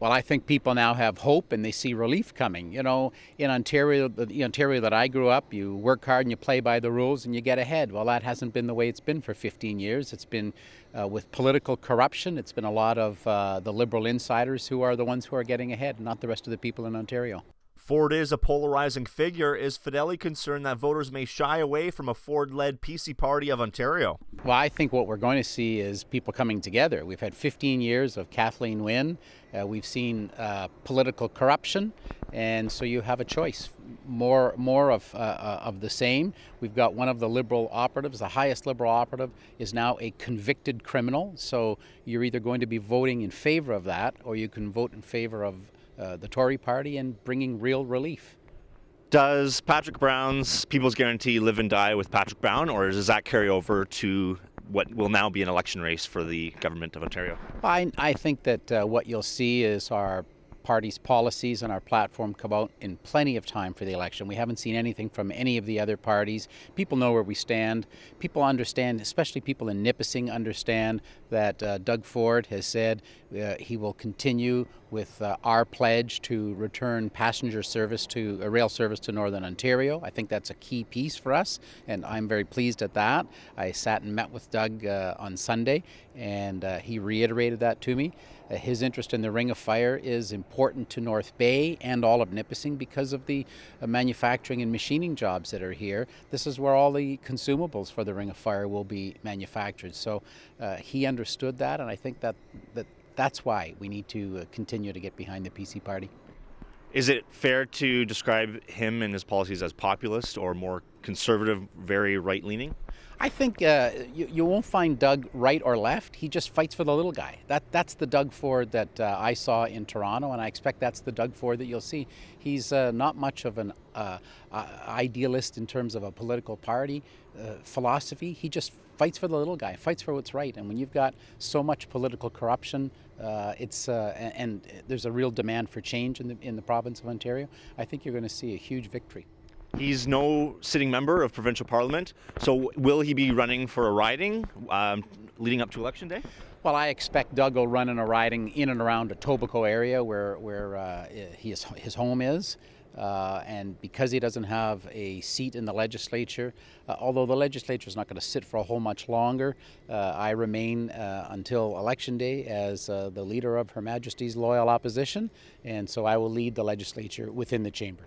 Well, I think people now have hope and they see relief coming. You know, in Ontario, the Ontario that I grew up, you work hard and you play by the rules and you get ahead. Well, that hasn't been the way it's been for 15 years. It's been with political corruption. It's been a lot of the Liberal insiders who are the ones who are getting ahead, not the rest of the people in Ontario. Ford is a polarizing figure. Is Fedeli concerned that voters may shy away from a Ford-led PC Party of Ontario? Well, I think what we're going to see is people coming together. We've had 15 years of Kathleen Wynne. We've seen political corruption, and so you have a choice. More of the same. We've got one of the Liberal operatives, the highest Liberal operative, is now a convicted criminal. So you're either going to be voting in favor of that, or you can vote in favor of the Tory party and bringing real relief. Does Patrick Brown's People's Guarantee live and die with Patrick Brown, or does that carry over to what will now be an election race for the government of Ontario? I think that what you'll see is our party's policies and our platform come out in plenty of time for the election. We haven't seen anything from any of the other parties. People know where we stand. People understand, especially people in Nipissing, understand that Doug Ford has said he will continue with our pledge to return passenger service to rail service to Northern Ontario. I think that's a key piece for us, and I'm very pleased at that. I sat and met with Doug on Sunday, and he reiterated that to me. His interest in the Ring of Fire is important to North Bay and all of Nipissing because of the manufacturing and machining jobs that are here. This is where all the consumables for the Ring of Fire will be manufactured. So he understood that, and I think that's why we need to continue to get behind the PC party. Is it fair to describe him and his policies as populist or more conservative, very right-leaning? I think you won't find Doug right or left. He just fights for the little guy. That's the Doug Ford that I saw in Toronto, and I expect that's the Doug Ford that you'll see. He's not much of an idealist in terms of a political party philosophy. He just fights for the little guy, fights for what's right. And when you've got so much political corruption, and there's a real demand for change in the province of Ontario, I think you're going to see a huge victory. He's no sitting member of provincial parliament, so will he be running for a riding leading up to election day? Well, I expect Doug will run in a riding in and around the Etobicoke area where his home is. And because he doesn't have a seat in the legislature, although the legislature is not going to sit for a whole much longer, I remain until Election Day as the leader of Her Majesty's loyal opposition, and so I will lead the legislature within the chamber.